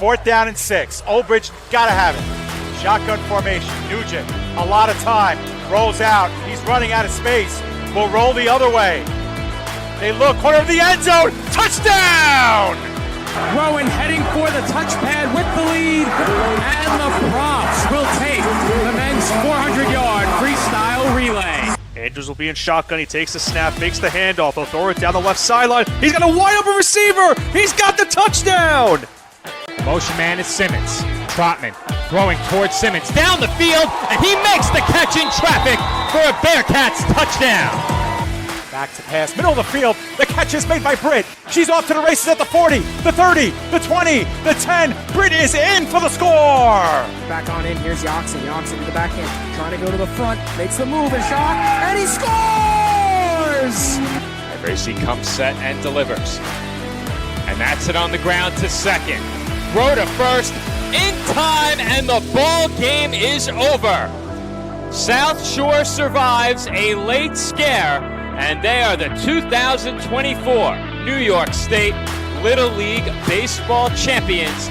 4th down and 6. Olbridge gotta have it. Shotgun formation. Nugent, a lot of time. Rolls out. He's running out of space. Will roll the other way. They look, corner of the end zone. Touchdown! Rowan heading for the touchpad with the lead. And the props will take the men's 400-yard freestyle relay. Andrews will be in shotgun. He takes the snap, makes the handoff. He'll throw it down the left sideline. He's got a wide open receiver. He's got the touchdown. Motion man is Simmons. Trotman throwing towards Simmons down the field, and he makes the catch in traffic for a Bearcats touchdown. Back to pass, middle of the field. The catch is made by Britt. She's off to the races at the 40, the 30, the 20, the 10. Britt is in for the score. Back on in, here's Yoxon. Yoxon to the backhand, trying to go to the front, makes the move and shot, and he scores! And Gracie comes set and delivers. And that's it on the ground to second. Throw to first, in time, and the ball game is over. South Shore survives a late scare, and they are the 2024 New York State Little League Baseball champions.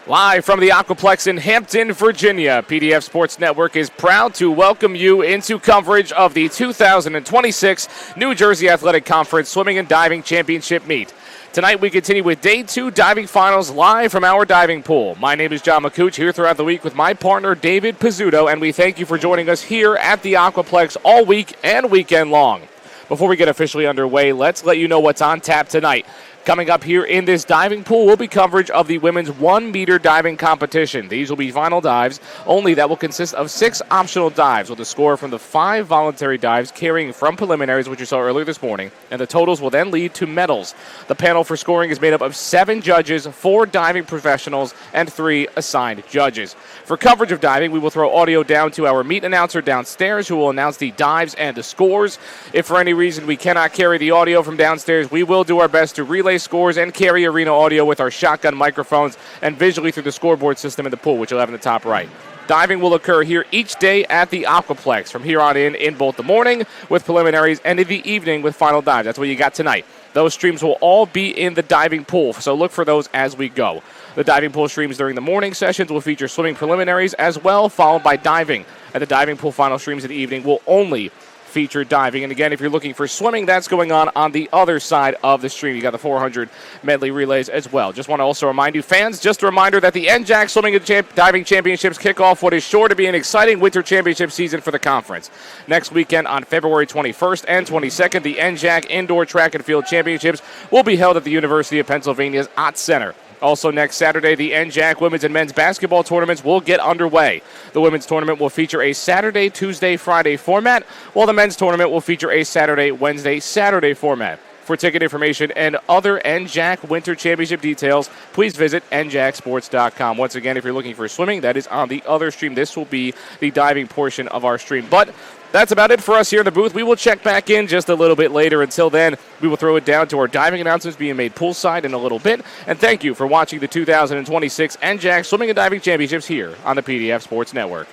Live from the Aquaplex in Hampton, Virginia, PDF Sports Network is proud to welcome you into coverage of the 2026 New Jersey Athletic Conference Swimming and Diving Championship meet. Tonight we continue with Day 2 diving finals live from our diving pool. My name is John McCooch, here throughout the week with my partner David Pizzuto, and we thank you for joining us here at the Aquaplex all week and weekend long. Before we get officially underway, let's let you know what's on tap tonight. Coming up here in this diving pool will be coverage of the women's 1-meter diving competition. These will be final dives only that will consist of 6 optional dives with a score from the 5 voluntary dives carrying from preliminaries, which you saw earlier this morning, and the totals will then lead to medals. The panel for scoring is made up of 7 judges, 4 diving professionals, and 3 assigned judges. For coverage of diving, we will throw audio down to our meet announcer downstairs who will announce the dives and the scores. If for any reason we cannot carry the audio from downstairs, we will do our best to relay scores and carry arena audio with our shotgun microphones and visually through the scoreboard system in the pool, which you'll have in the top right. Diving will occur here each day at the Aquaplex from here on in both the morning with preliminaries and in the evening with final dives. That's what you got tonight. Those streams will all be in the diving pool, so look for those as we go. The diving pool streams during the morning sessions will feature swimming preliminaries as well, followed by diving. And the diving pool final streams in the evening will only feature diving. And again, if you're looking for swimming, that's going on the other side of the stream. You got the 400 medley relays as well. Just want to also remind you, fans, just a reminder that the NJAC Swimming and Diving Championships kick off what is sure to be an exciting winter championship season for the conference. Next weekend on February 21st and 22nd, the NJAC Indoor Track and Field Championships will be held at the University of Pennsylvania's Ott Center. Also next Saturday, the NJAC women's and men's basketball tournaments will get underway. The women's tournament will feature a Saturday, Tuesday, Friday format, while the men's tournament will feature a Saturday, Wednesday, Saturday format. For ticket information and other NJAC Winter Championship details, please visit njacsports.com. Once again, if you're looking for swimming, that is on the other stream. This will be the diving portion of our stream. But that's about it for us here in the booth. We will check back in just a little bit later. Until then, we will throw it down to our diving announcements being made poolside in a little bit. And thank you for watching the 2026 NJAC Swimming and Diving Championships here on the PDF Sports Network.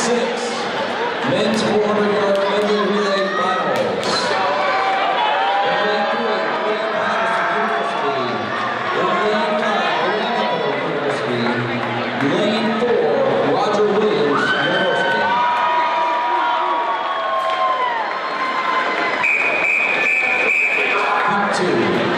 2026 Men's 400-yard medley relay finals. In lane 3, William Patterson University. In lane 5, William University. Lane 4, Roger Williams University. Heat 2.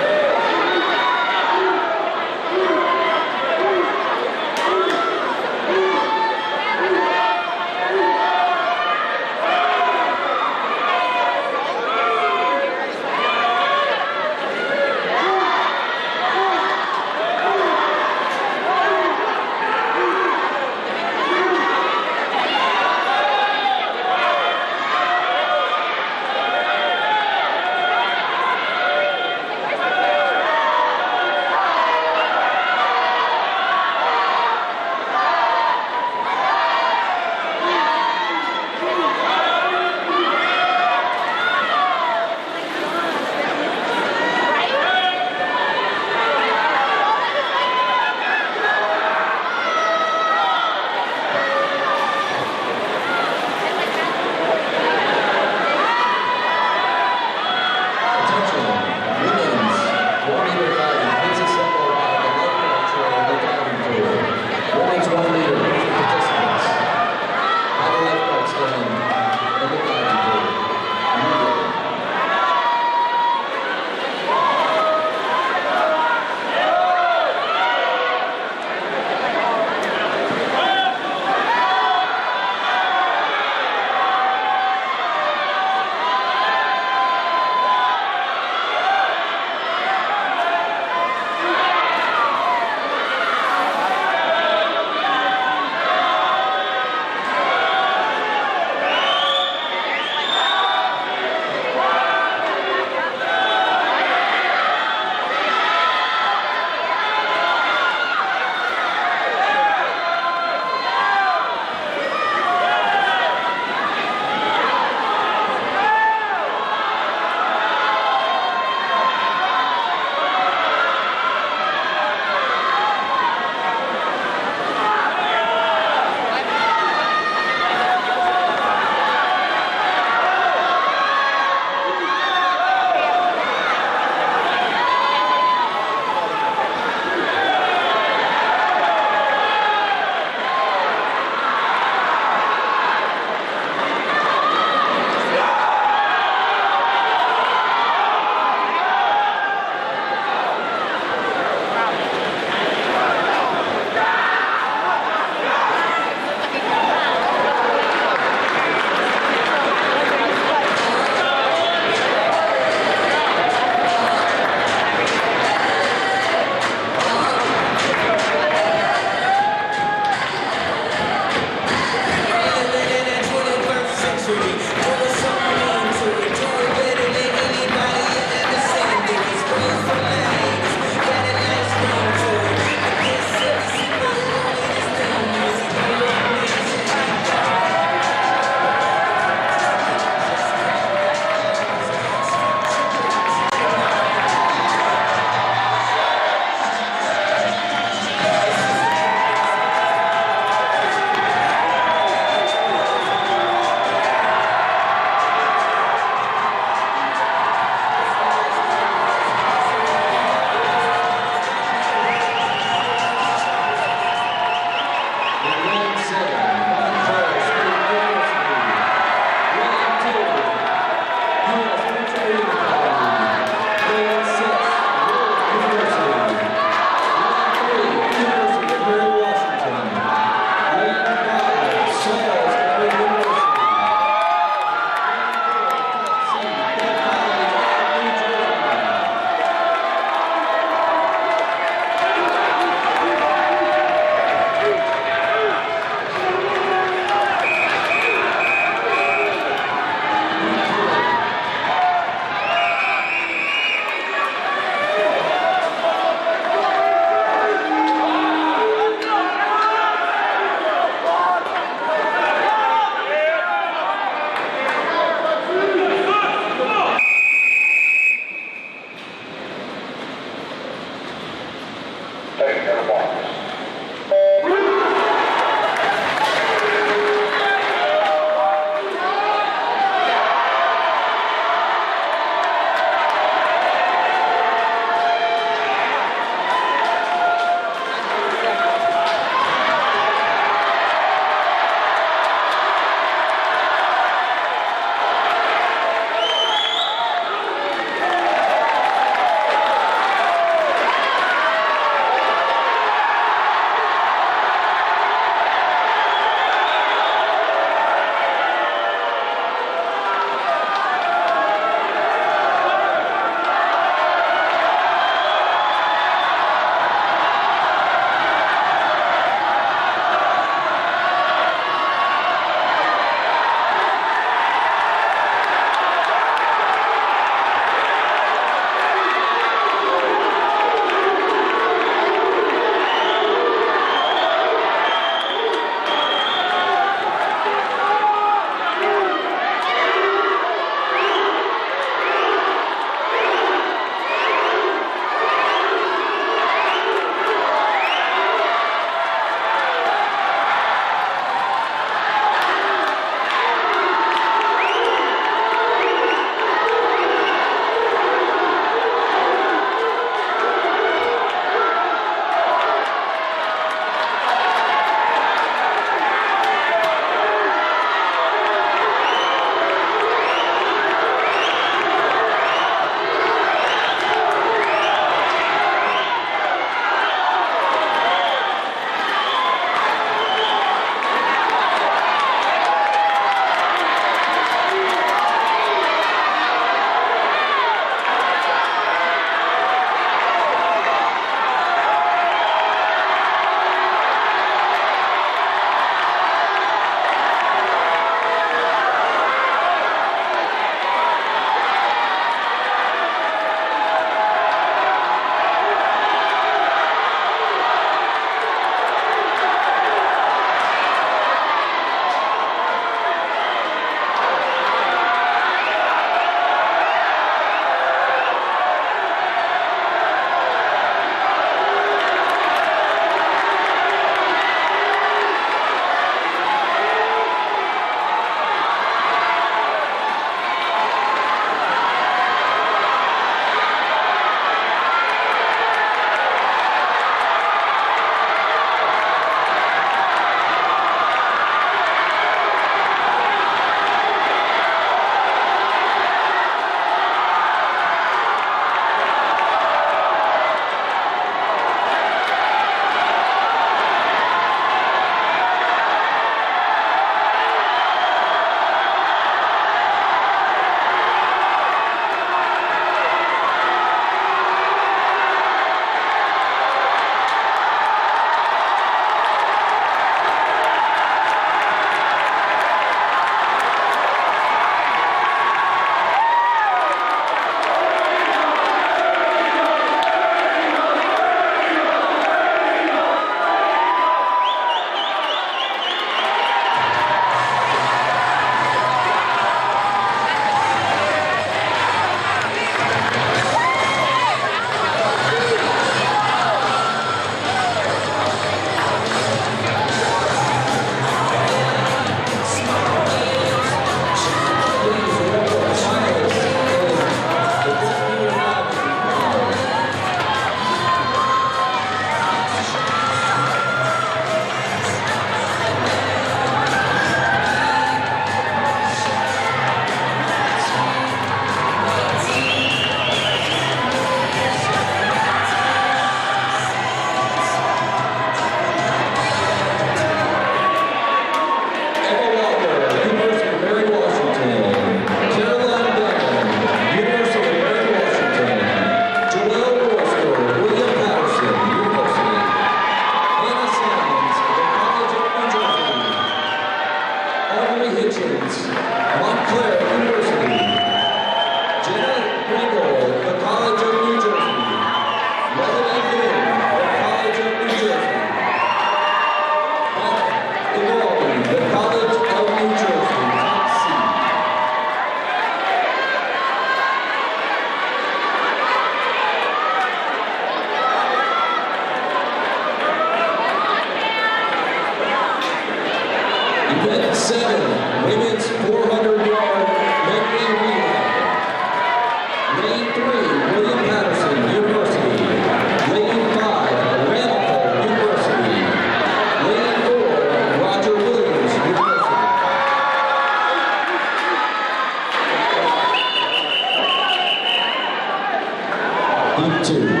Hunt 2.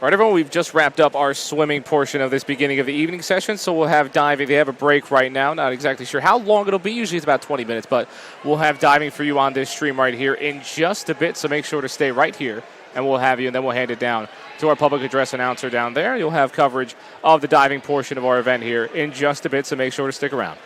All right, everyone, we've just wrapped up our swimming portion of this beginning of the evening session, so we'll have diving. They have a break right now. Not exactly sure how long it'll be. Usually it's about 20 minutes, but we'll have diving for you on this stream right here in just a bit, so make sure to stay right here, and we'll have you, and then we'll hand it down to our public address announcer down there. You'll have coverage of the diving portion of our event here in just a bit, so make sure to stick around.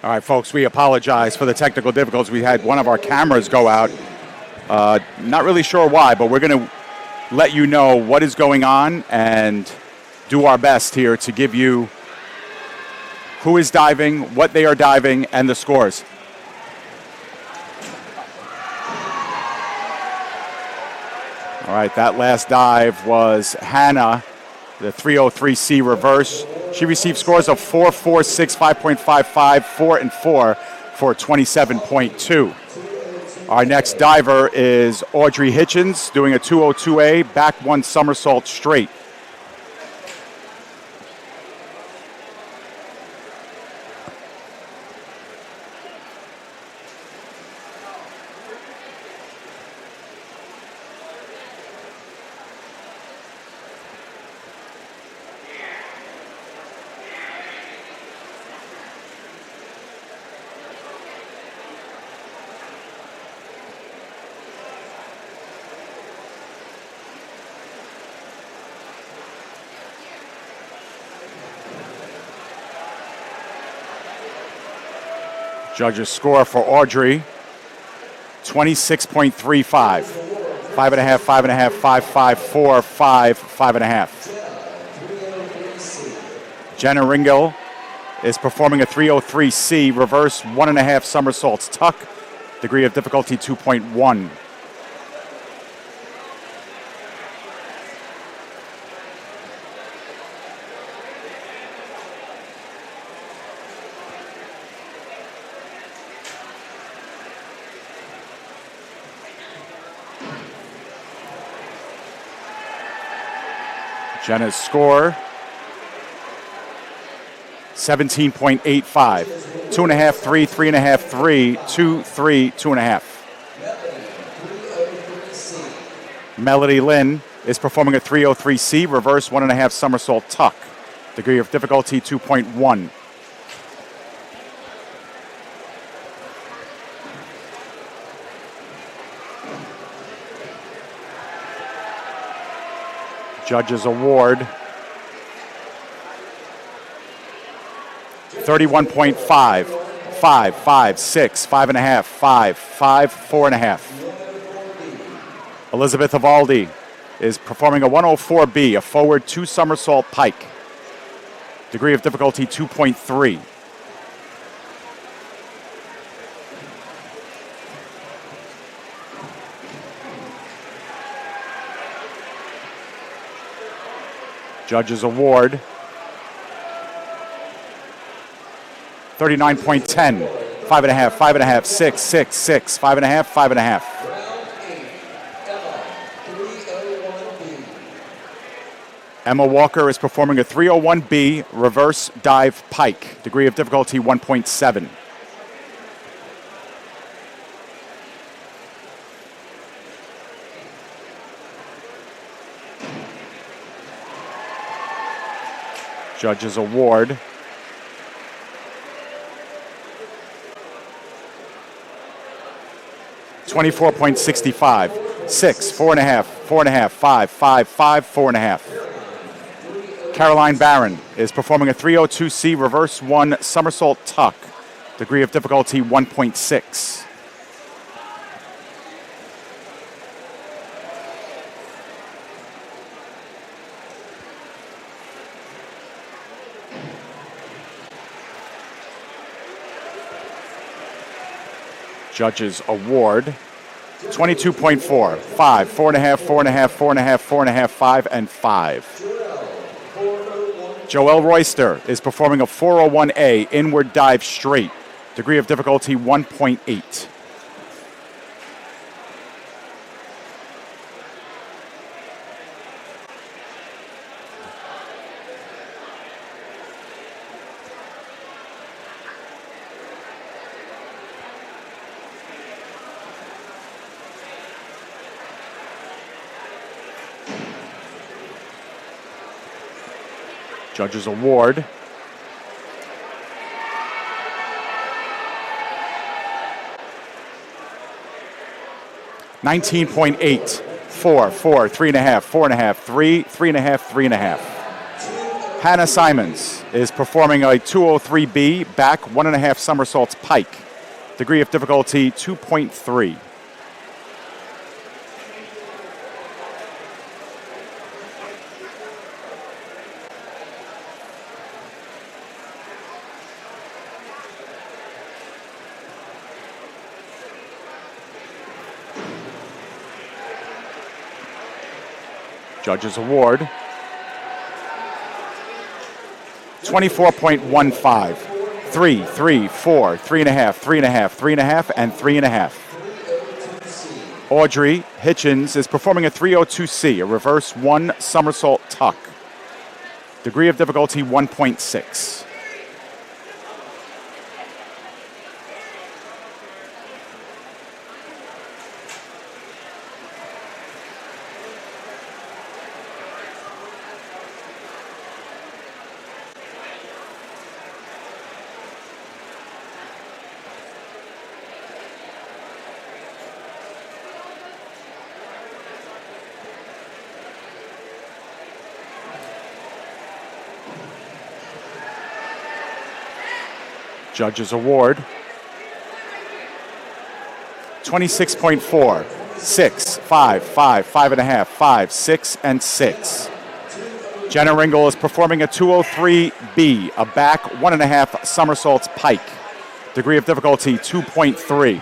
All right, folks, we apologize for the technical difficulties. We had one of our cameras go out. Not really sure why, but we're going to let you know what is going on and do our best here to give you who is diving, what they are diving, and the scores. All right, that last dive was Hannah, the 303C reverse. She received scores of 4, 4, 6, 5.55, 4, and 4 for 27.2. Our next diver is Audrey Hitchens doing a 202A, back one somersault straight. Judges score for Audrey, 26.35. 5.5, 5.5, 5, 5, 4, 5, 5.5. Jenna Ringel is performing a 303C reverse 1.5 somersaults tuck, degree of difficulty 2.1. Jenna's score, 17.85. 2.5, 3, 3.5, 3, 2, 3, 2.5. Melody Lynn is performing a 303C reverse 1.5 somersault tuck. Degree of difficulty 2.1. Judges award 31.5, 5, 5, 6, 5.5, 5, 5, 4.5. Elizabeth Avaldi is performing a 104B, a forward 2 somersault pike. Degree of difficulty 2.3. Judges award 39.10, 5.5, 5.5, 6, 6, 6, 5.5, 5.5. Emma Walker is performing a 301B reverse dive pike, degree of difficulty 1.7. Judges award 24.65, 6, 4.5, 4.5, 5, 5, 5, 4.5. Caroline Barron is performing a 302C reverse 1 somersault tuck, degree of difficulty 1.6. Judges award 22.4, 5, 4.5, 4.5, 4.5, 4.5, 5, and 5. Joelle Royster is performing a 401A inward dive straight, degree of difficulty 1.8. Judges award 19.8, 4, 4, 3.5, 4.5, 3, 3.5, 3.5. Hannah Simons is performing a 203B back 1.5 somersaults pike. Degree of difficulty 2.3. Judges award 24.15. 3, 3, 4, 3.5, 3.5, 3.5, and 3.5. Audrey Hitchens is performing a 302C, a reverse 1 somersault tuck. Degree of difficulty 1.6. Judges award 26.4, 6, 5, 5, 5.5, 5, 6, and 6. Jenna Ringel is performing a 203B, a back 1.5 somersaults pike. Degree of difficulty 2.3.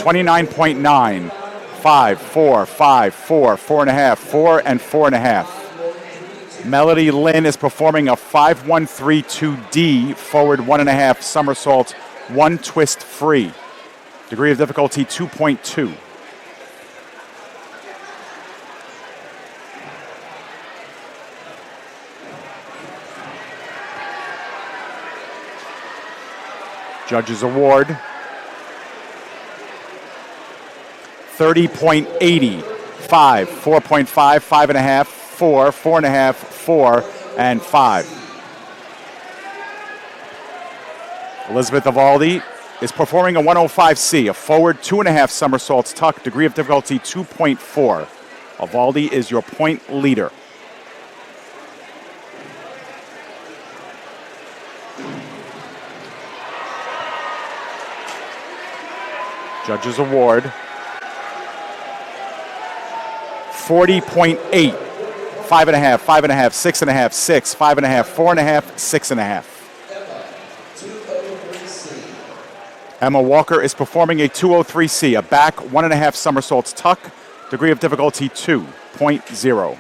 $29.9, 5, 4, 5, 4, 4.5, 4, and 4.5. Melody Lynn is performing a 5132D forward 1.5 somersault, 1 twist free. Degree of difficulty 2.2. Judges award 30.80, 5, 4.5, 5.5, 4, 4.5, 4, and 5. Elizabeth Avaldi is performing a 105C, a forward 2.5 somersaults tuck, degree of difficulty 2.4. Avaldi is your point leader. Judges award 40.8, 5.5, 5.5, 6.5, 6, 5.5, 4.5, 6.5. Emma Walker is performing a 203C, a back 1.5 somersaults tuck, degree of difficulty 2.0.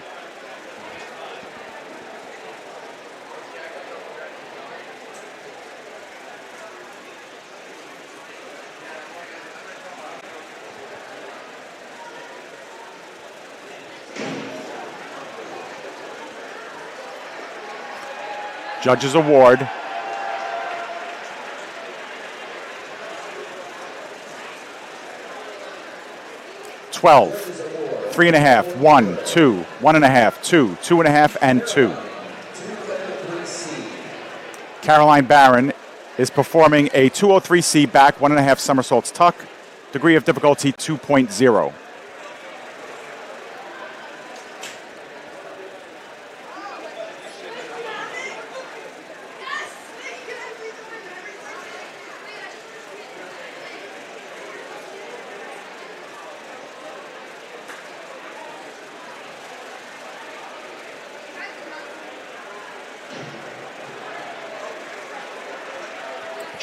Judges award 12, 3.5, 1, 2, 1.5, 2, 2.5, and 2. Caroline Barron is performing a 203C back 1.5 somersaults tuck, degree of difficulty 2.0.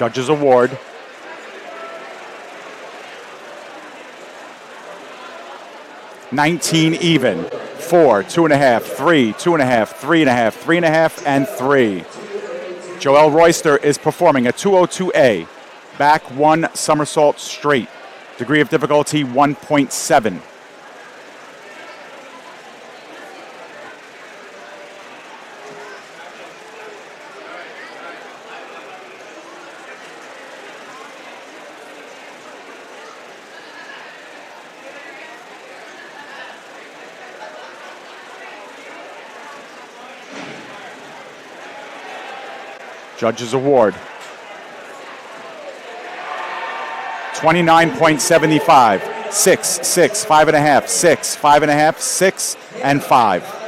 Judges award 19 even, 4, 2.5, 3, 2.5, 3.5, 3.5, and 3. Joelle Royster is performing a 202A, back 1 somersault straight, degree of difficulty 1.7. Judges award 29.75, 6, 6, 5.5, 6, 5.5, 6, and 5.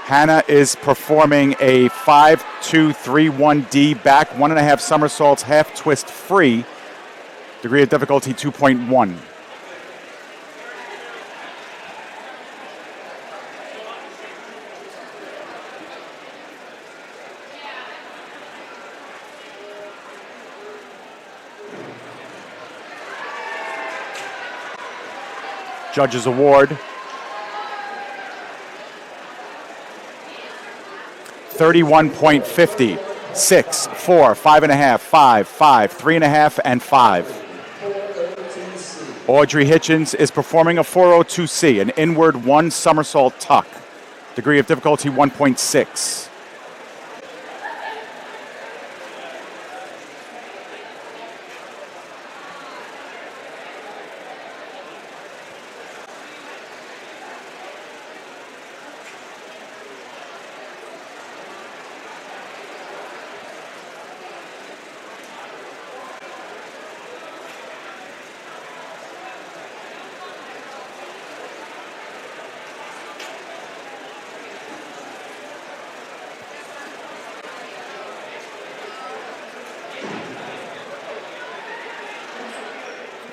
Hannah is performing a 5-2-3-1D back, 1.5 somersaults, half twist free. Degree of difficulty 2.1. Judges award 31.50, 6, 4, 5.5, 5, 5, 3.5, and 5. Audrey Hitchens is performing a 402C, an inward 1 somersault tuck. Degree of difficulty 1.6.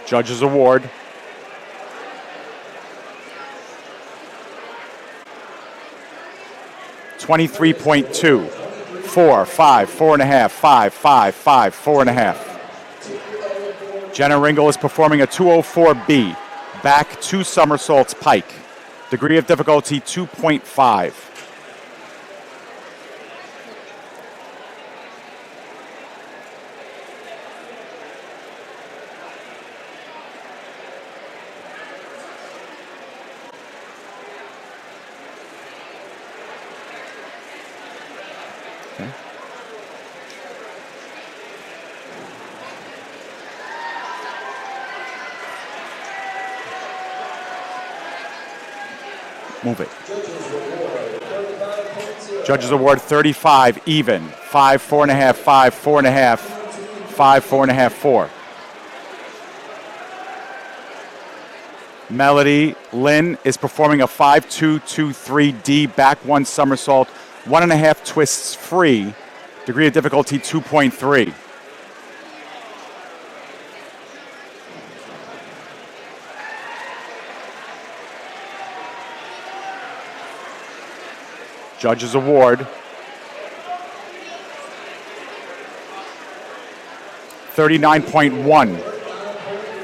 Judges award 23.2, 4, 5, 4.5, 5, 5, 5, 4.5. Jenna Ringel is performing a 204B, back 2 somersaults pike. Degree of difficulty 2.5. Move it. Judges award 35 even. 5, 4.5, 5, 4.5, 5, 4.5, 4. Melody Lynn is performing a 5-2-2-3D back 1 somersault, 1.5 twists free. Degree of difficulty 2.3. Judges award 39.1,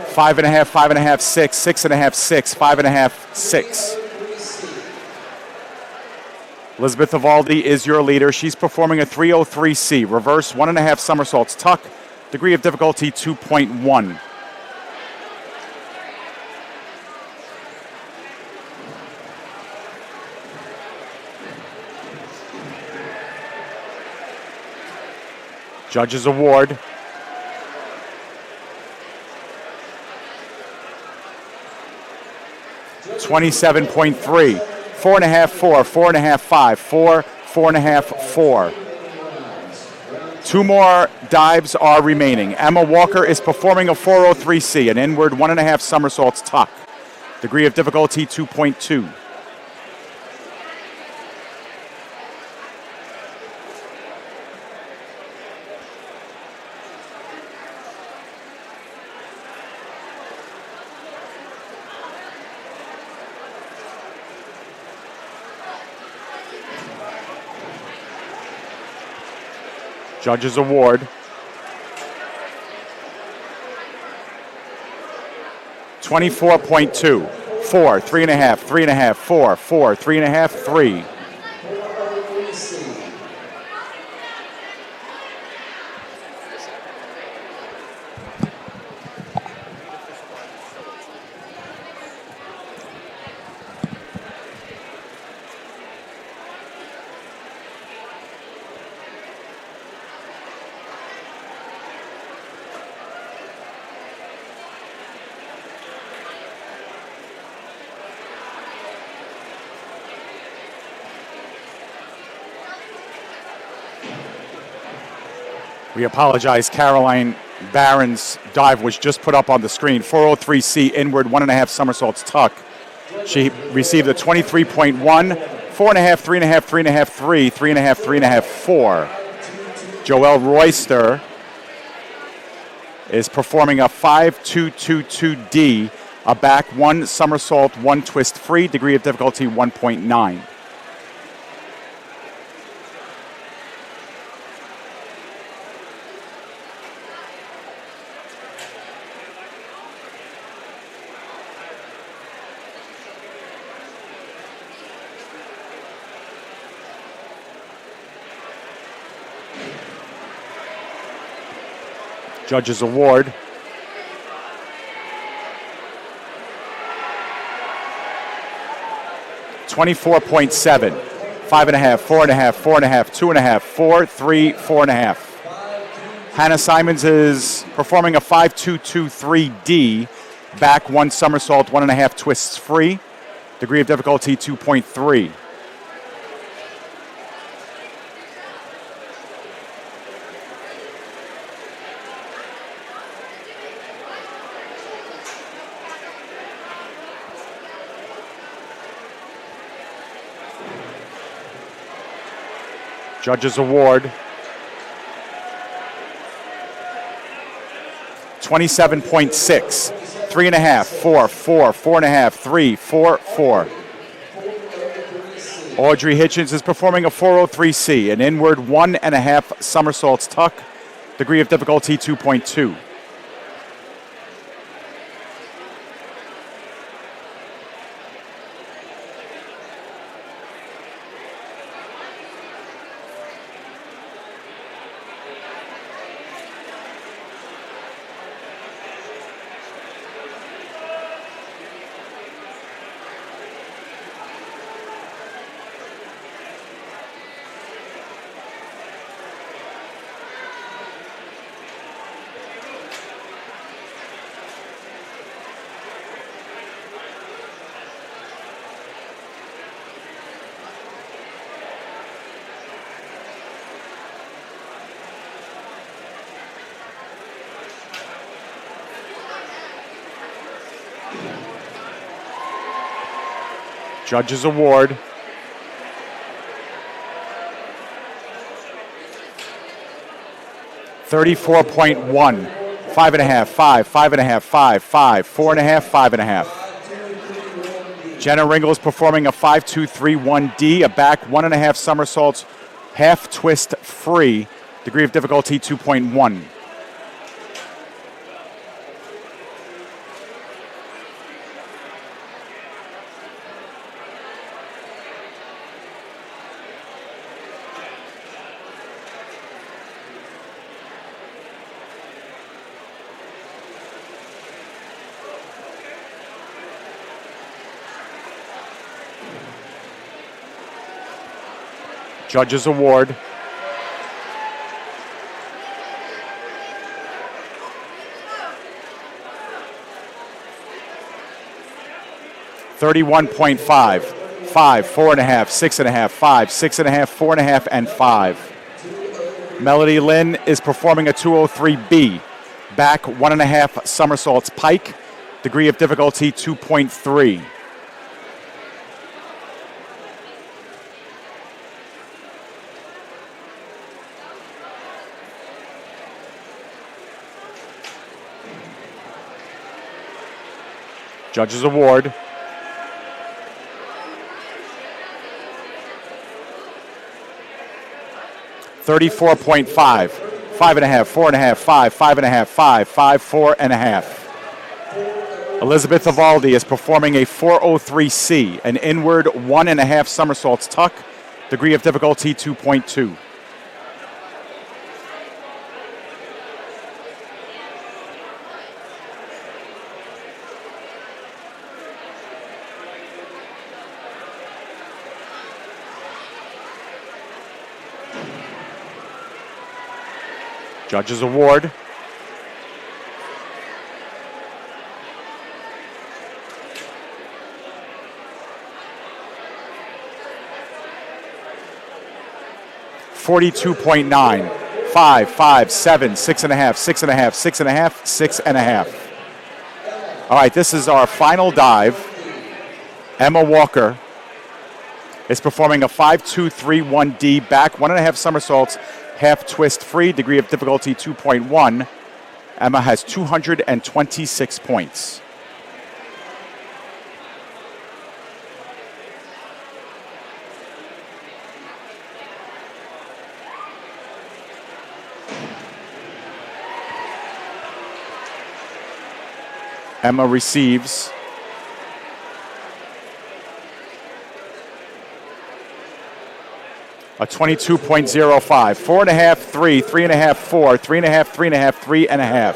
5.5, 5.5, 6, 6.5, 6, 5.5, 6. Elizabeth Ivaldi is your leader. She's performing a 303C, reverse 1.5 somersaults tuck, degree of difficulty 2.1. Judges award 27.3, 4.5, 4, 4.5, 5, 4, 4.5, 4. 2 more dives are remaining. Emma Walker is performing a 403C, an inward 1.5 somersaults tuck. Degree of difficulty 2.2. Judges award 24.2, 4, 3.5, 3.5, 4, 4, 3.5, 3. We apologize. Caroline Barron's dive was just put up on the screen. 403C inward, 1.5 somersaults tuck. She received a 23.1, 4.5, 3.5, 3.5, 3, 3.5, 3.5, 4. Joelle Royster is performing a 5.222D, a back 1 somersault, 1 twist free, degree of difficulty 1.9. Judges award. $24.7, 5.5, 4.5, 4.5, 2.5, 4, 3, 4.5. Hannah Simons is performing a 5.223D, back 1 somersault, 1.5 twists free, degree of difficulty 2.3. Judges award. 27.6, 3.5, 4, 4, 4.5, 3, 4, 4. Audrey Hitchens is performing a 403C, an inward 1.5 somersaults tuck, degree of difficulty 2.2. Judges award. $34.1, 5.5, 5, 5.5, 5, 5, 4.5, 5.5. Jenna Ringel is performing a 5.231D, a back 1.5 somersaults, half twist free, degree of difficulty 2.1. Judges award. $31.5, 5, 4.5, 6.5, 5, 6.5, 4.5, and 5. Melody Lynn is performing a 203B, back 1.5 somersaults pike, degree of difficulty 2.3. Judges award. $34.5, 5.5, 4.5, 5, 5.5, 5, 5, 4.5. Elizabeth Ivaldi is performing a 403C, an inward 1.5 somersaults tuck, degree of difficulty 2.2. Judges award. $42.9, 5, 5, 7, 6.5, 6.5, 6.5, 6.5. All right, this is our final dive. Emma Walker is performing a 5-2-3-1D back, 1.5 somersaults, half twist free, degree of difficulty 2.1. Emma has 226 points. Emma receives a 22.05, 4.5, 3, 3.5, 4, 3.5, 3.5,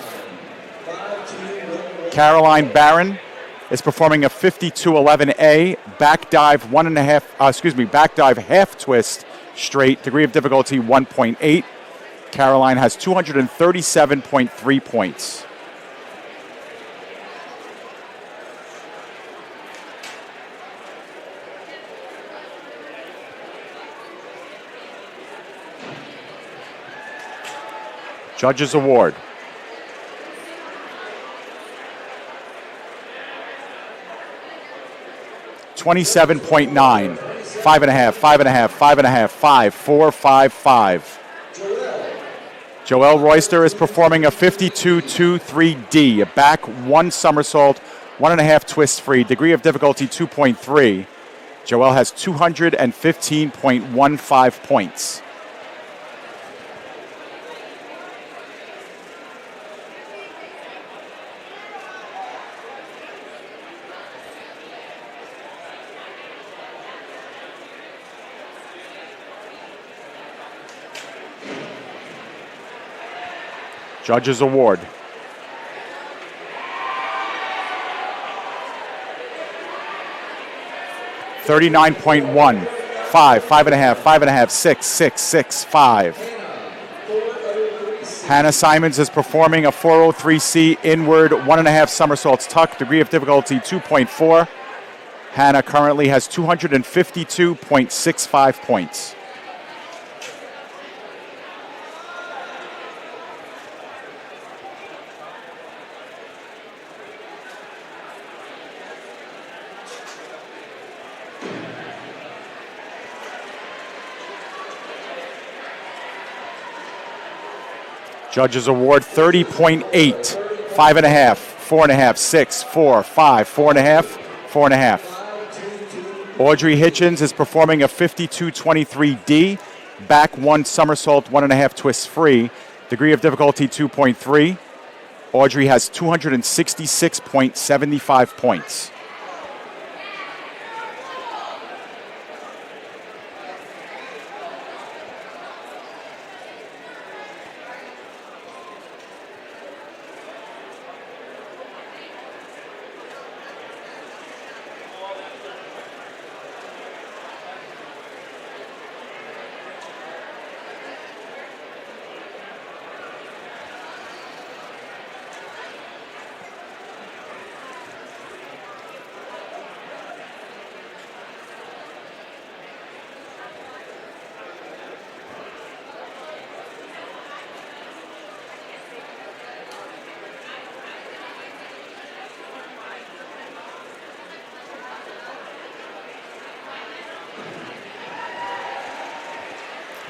3.5. Caroline Barron is performing a 52.11A back dive back dive half twist straight, degree of difficulty 1.8. Caroline has 237.3 points. Judges Award. $27.9, 5.5, 5.5, 5.5, 5, 4, 5, 5. Joelle Royster is performing a 52-2-3D, a back 1 somersault, 1.5 twist free, degree of difficulty 2.3. Joelle has 215.15 points. Judges Award. $39.1, 5, 5.5, 5.5, 6, 6, 6, 5. Hannah Simons is performing a 403C inward 1.5 somersaults tuck, degree of difficulty 2.4. Hannah currently has 252.65 points. Judges Award 30.8, 5.5, 4.5, 6, 4, 5, 4.5, 4.5. Audrey Hitchens is performing a 52-23D, back 1 somersault, 1.5 twists free, degree of difficulty 2.3. Audrey has 266.75 points.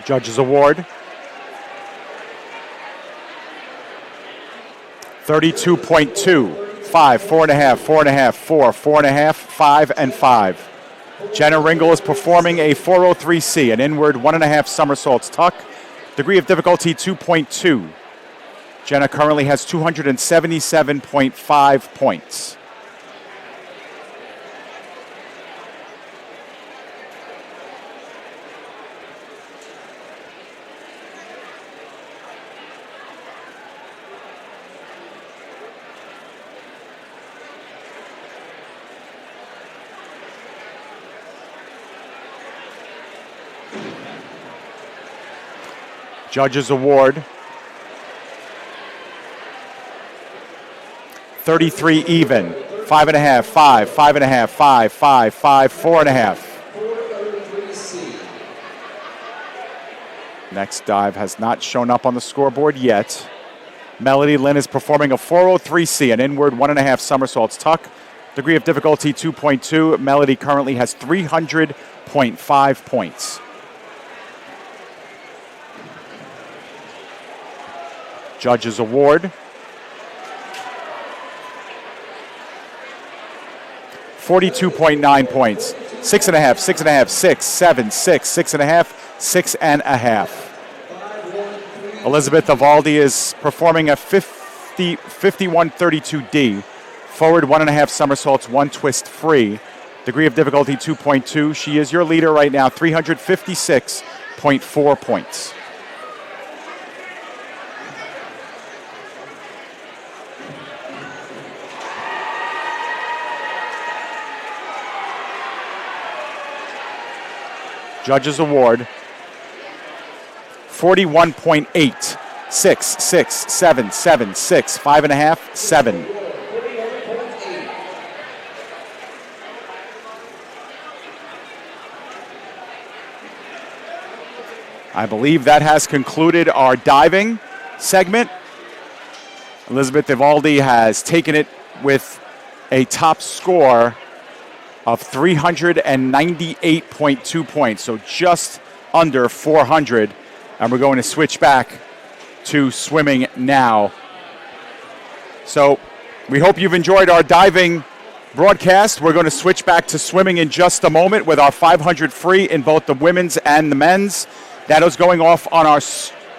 Judges Award 32.2, 5, 4.5, 4.5, 4, 4.5, 5, and 5. Jenna Ringel is performing a 403C, an inward 1.5 somersaults tuck, degree of difficulty 2.2. Jenna currently has 277.5 points. Judges Award 33 even, 5.5, 5, 5.5, 5, 5, 5, 4.5. Next dive has not shown up on the scoreboard yet. Melody Lynn is performing a 403C, an inward 1.5 somersaults tuck. Degree of difficulty 2.2. Melody currently has 300.5 points. Judges award. 42.9 points. 6.5, 6.5, 6, 7, 6, 6.5, 6.5. Elizabeth Evaldi is performing a 51.32D. Forward 1.5 somersaults, 1 twist free. Degree of difficulty 2.2. She is your leader right now, 356.4 points. Judges award 41.8. 6, 6, 7, 7, 6, 5.5, 7. I believe that has concluded our diving segment. Elizabeth Evaldi has taken it with a top score of 398.2 points, so just under 400. And we're going to switch back to swimming now. So we hope you've enjoyed our diving broadcast. We're going to switch back to swimming in just a moment with our 500 free in both the women's and the men's. That is going off on our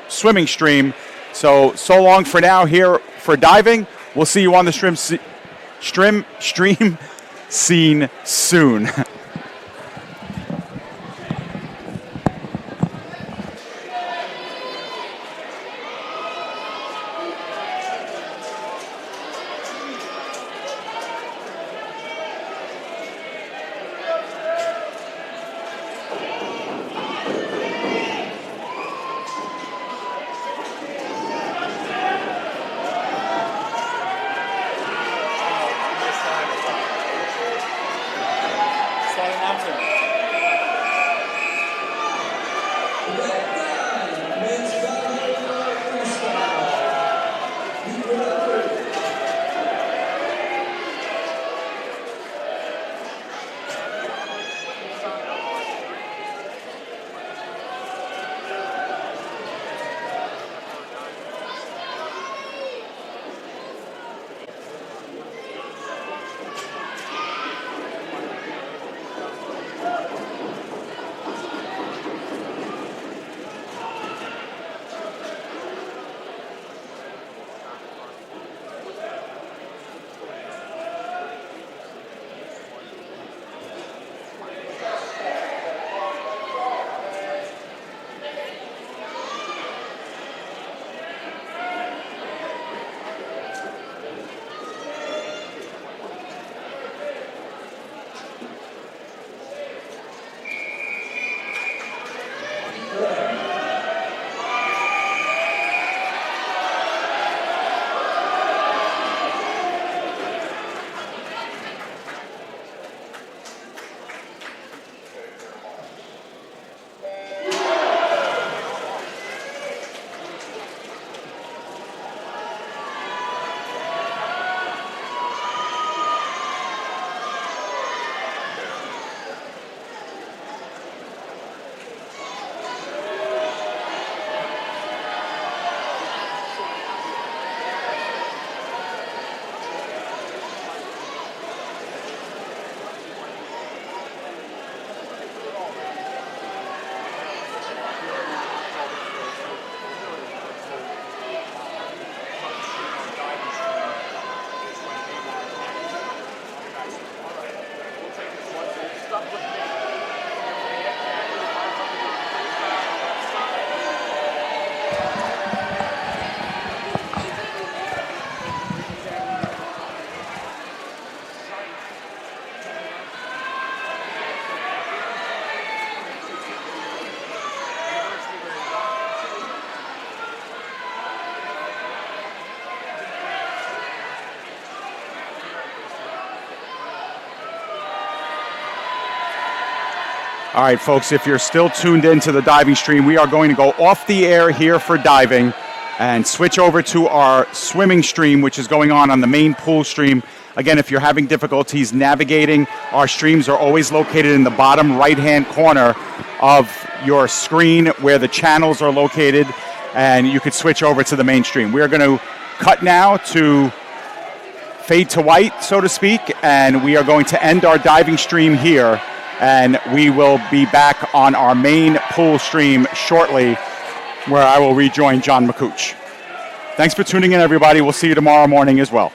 swimming stream. So long for now here for diving. We'll see you on the stream scene soon. All right, folks, if you're still tuned into the diving stream, we are going to go off the air here for diving and switch over to our swimming stream, which is going on the main pool stream. Again, if you're having difficulties navigating, our streams are always located in the bottom right-hand corner of your screen where the channels are located, and you could switch over to the main stream. We are going to cut now to fade to white, so to speak, and we are going to end our diving stream here, and we will be back on our main pool stream shortly, where I will rejoin John McCooch. Thanks for tuning in, everybody. We'll see you tomorrow morning as well.